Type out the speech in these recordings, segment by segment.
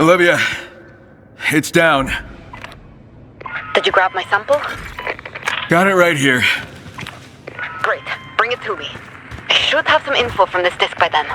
Olivia, it's down. Did you grab my sample? Got it right here. Great. Bring it to me. I should have some info from this disk by then.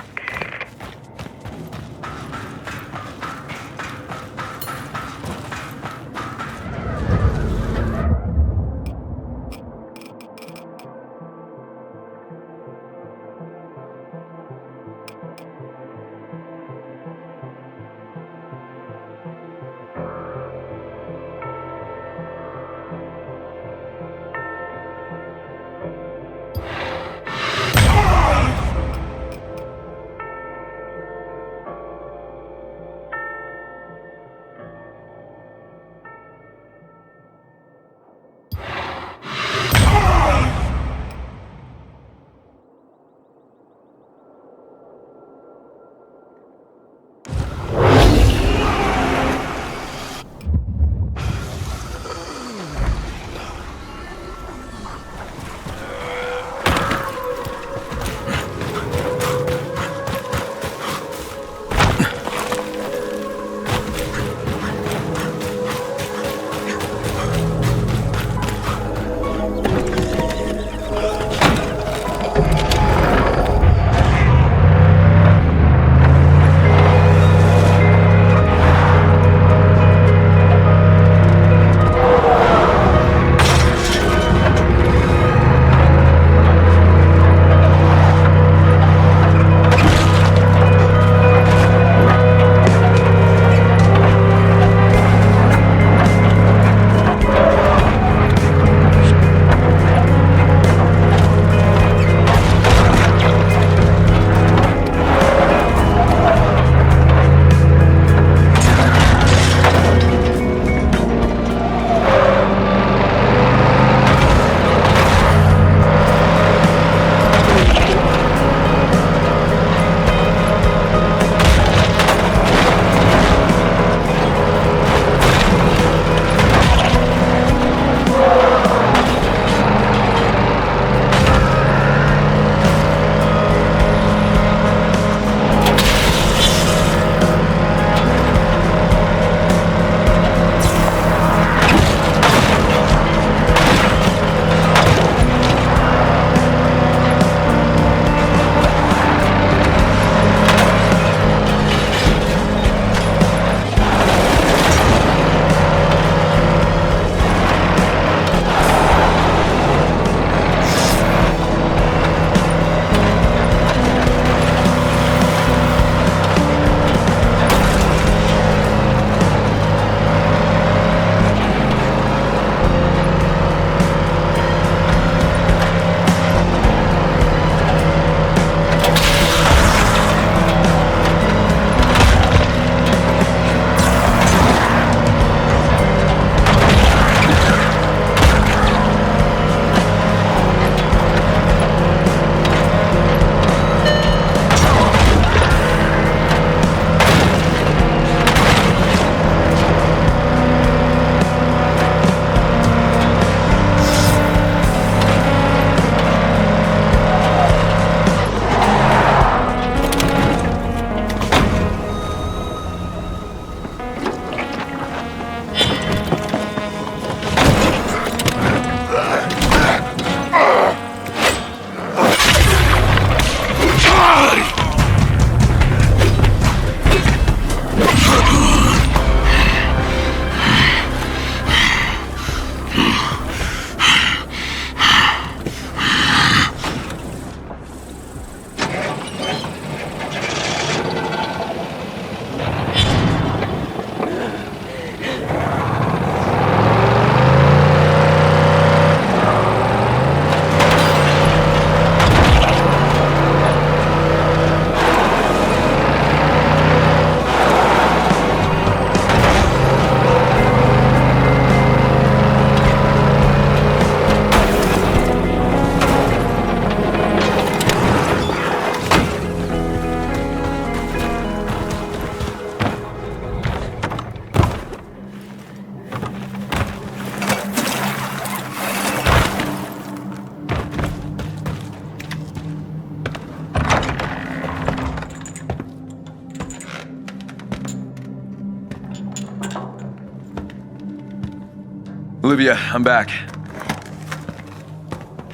Olivia, I'm back.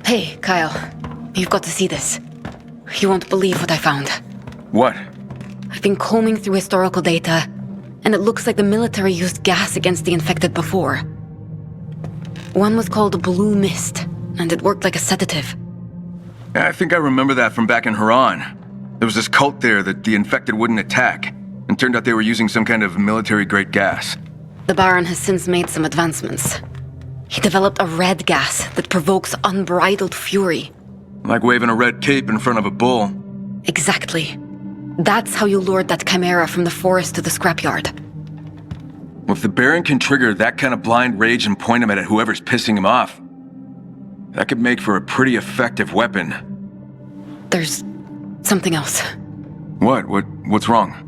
Hey, Kyle. You've got to see this. You won't believe what I found. What? I've been combing through historical data, and it looks like the military used gas against the infected before. One was called blue mist, and it worked like a sedative. I think I remember that from back in Haran. There was this cult there that the infected wouldn't attack, and turned out they were using some kind of military-grade gas. The Baron has since made some advancements. He developed a red gas that provokes unbridled fury. Like waving a red cape in front of a bull. Exactly. That's how you lured that chimera from the forest to the scrapyard. Well, if the Baron can trigger that kind of blind rage and point him at whoever's pissing him off, that could make for a pretty effective weapon. There's something else. What? What's wrong?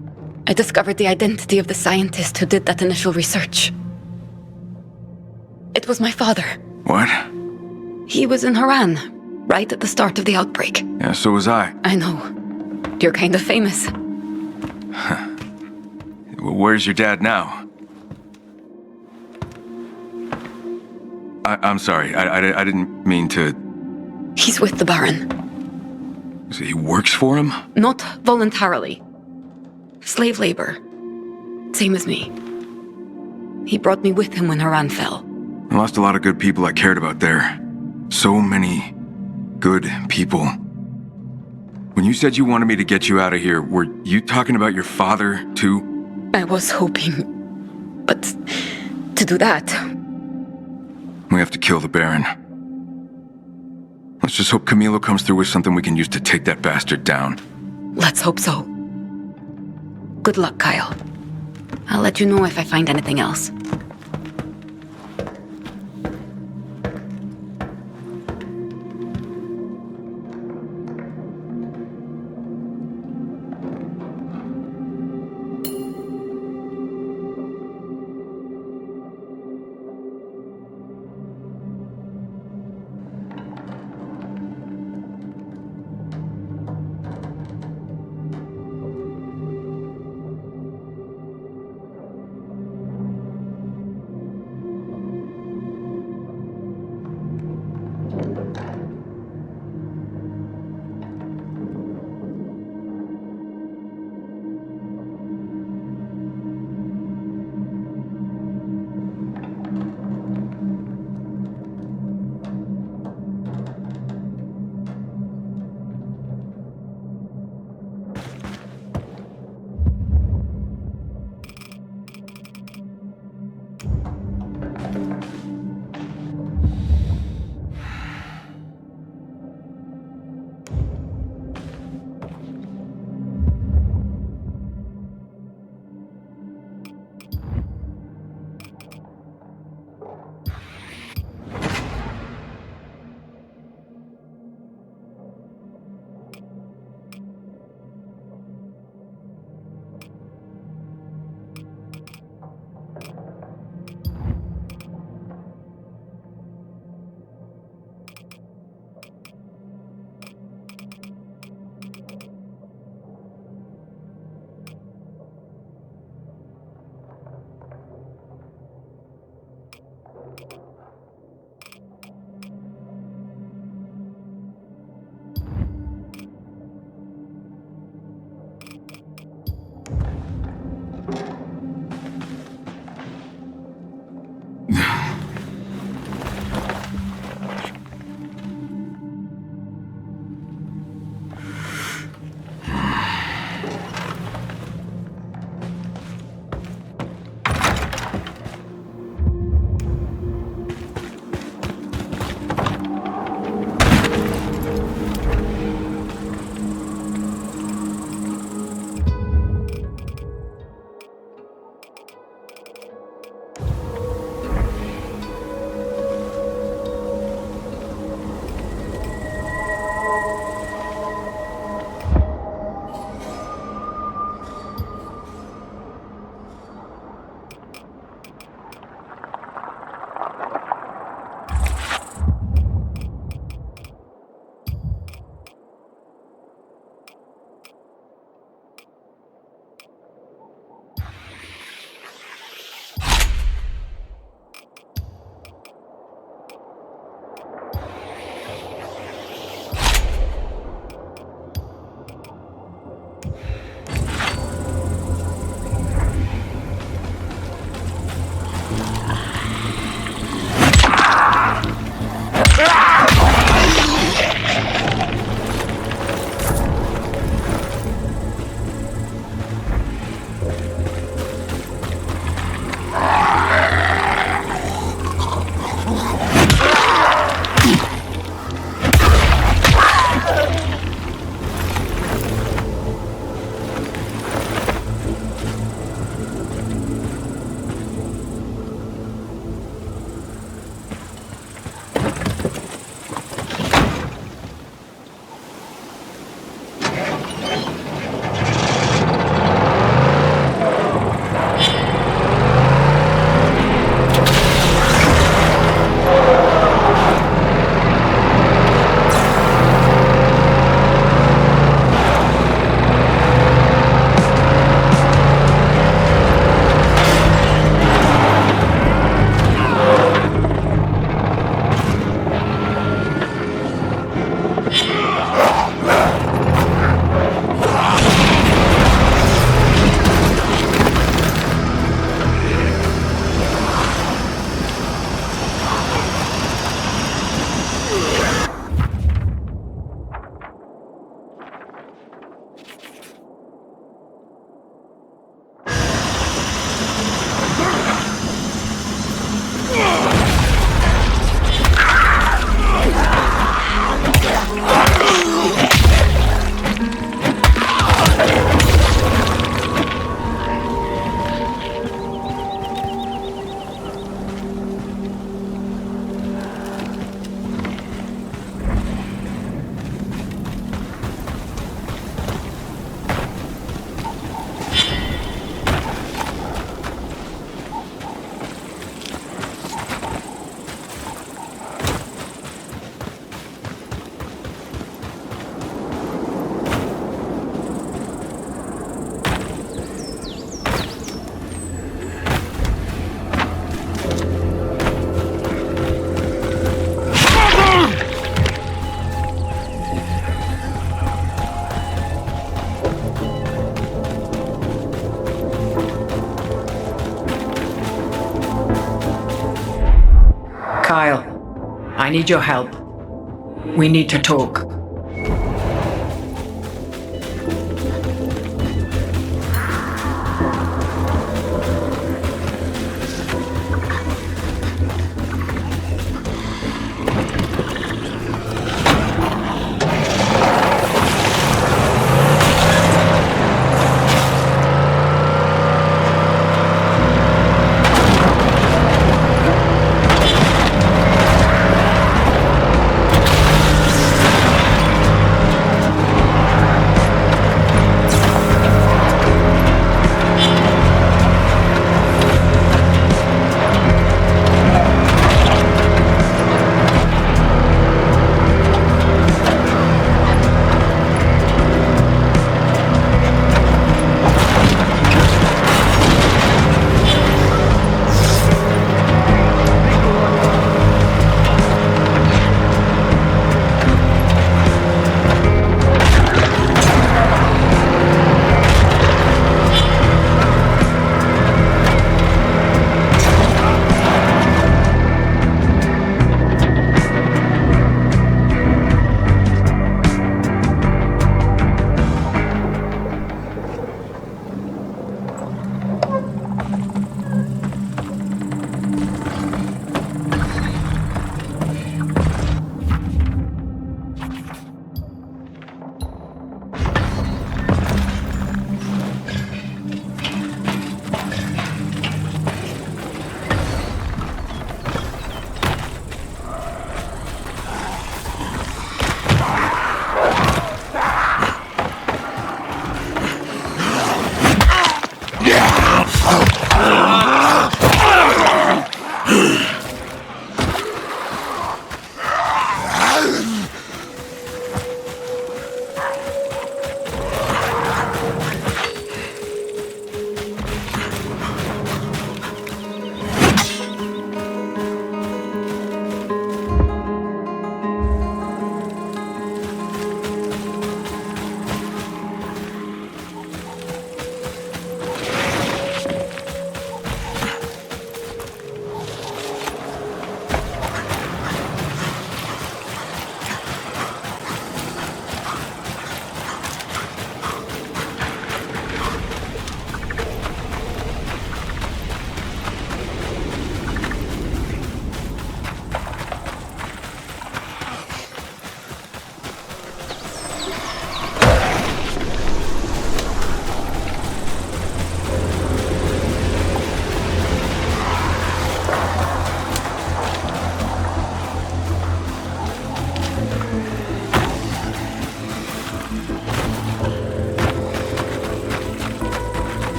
I discovered the identity of the scientist who did that initial research. It was my father. What? He was in Haran, right at the start of the outbreak. Yeah, so was I. I know. You're kind of famous. Where's your dad now? I'm sorry, I didn't mean to... He's with the Baron. So he works for him? Not voluntarily. Slave labor. Same as me. He brought me with him when Haran fell. I lost a lot of good people I cared about there. So many good people. When you said you wanted me to get you out of here, were you talking about your father, too? I was hoping. But to do that... We have to kill the Baron. Let's just hope Camilo comes through with something we can use to take that bastard down. Let's hope so. Good luck, Kyle. I'll let you know if I find anything else. I need your help. We need to talk.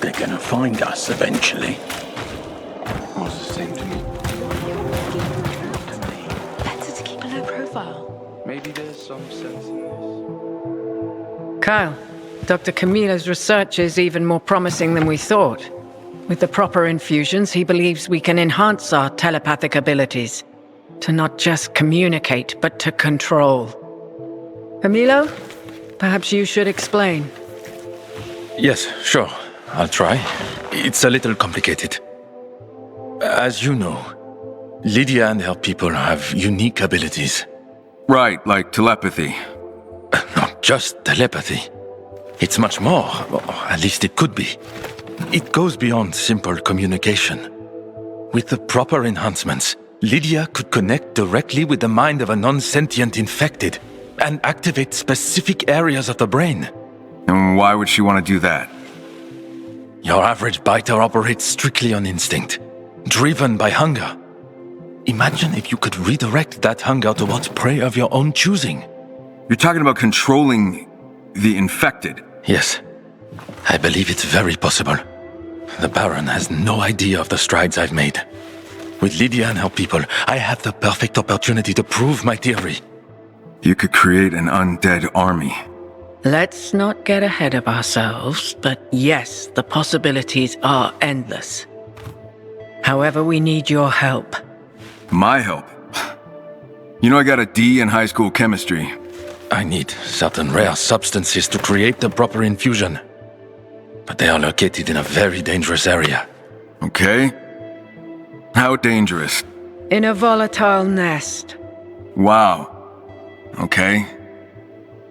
They're gonna find us eventually. Was the same to me. Better to keep a low profile. Maybe there's some sense in this. Kyle, Dr. Camila's research is even more promising than we thought. With the proper infusions, he believes we can enhance our telepathic abilities. To not just communicate, but to control. Camilo, perhaps you should explain. Yes, sure. I'll try. It's a little complicated. As you know, Lydia and her people have unique abilities. Right, like telepathy. Not just telepathy. It's much more, or at least it could be. It goes beyond simple communication. With the proper enhancements, Lydia could connect directly with the mind of a non-sentient infected and activate specific areas of the brain. And why would she want to do that? Your average biter operates strictly on instinct, driven by hunger. Imagine if you could redirect that hunger towards prey of your own choosing. You're talking about controlling the infected. Yes, I believe it's very possible. The Baron has no idea of the strides I've made. With Lydia and her people, I have the perfect opportunity to prove my theory. You could create an undead army. Let's not get ahead of ourselves, but yes, the possibilities are endless. However, we need your help. My help? You know I got a D in high school chemistry. I need certain rare substances to create the proper infusion. But they are located in a very dangerous area. Okay. How dangerous? In a volatile nest. Wow. Okay.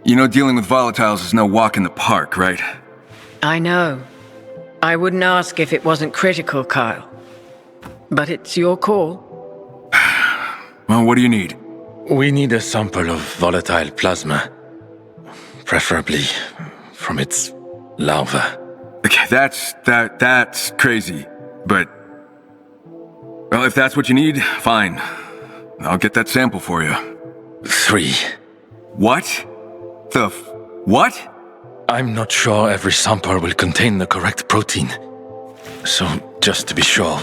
You know dealing with volatiles is no walk in the park, right? I know. I wouldn't ask if it wasn't critical, Kyle. But it's your call. Well, what do you need? We need a sample of volatile plasma. Preferably from its larva. Okay, that's crazy. But, well, if that's what you need, fine. I'll get that sample for you. 3. What? What? I'm not sure every sample will contain the correct protein. So, just to be sure,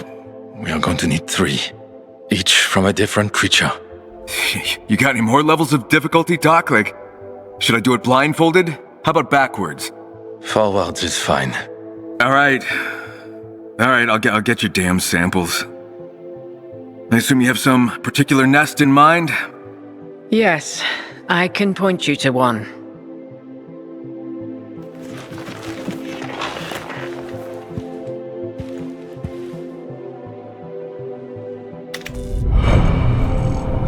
we are going to need 3. Each from a different creature. You got any more levels of difficulty, Doc? Like, should I do it blindfolded? How about backwards? Forwards is fine. All right, I'll get your damn samples. I assume you have some particular nest in mind? Yes, I can point you to one.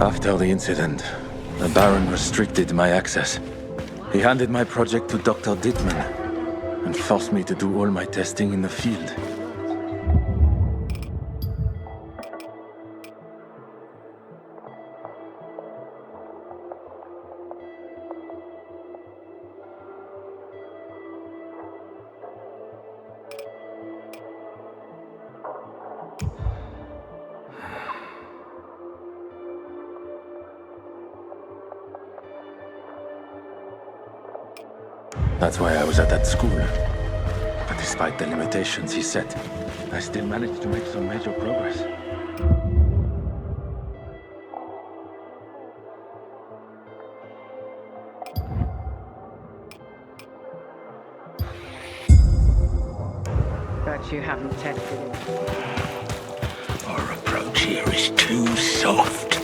After the incident, the Baron restricted my access. He handed my project to Dr. Dittman and forced me to do all my testing in the field. That's why I was at that school. But despite the limitations he set, I still managed to make some major progress. But you haven't tested it. Our approach here is too soft.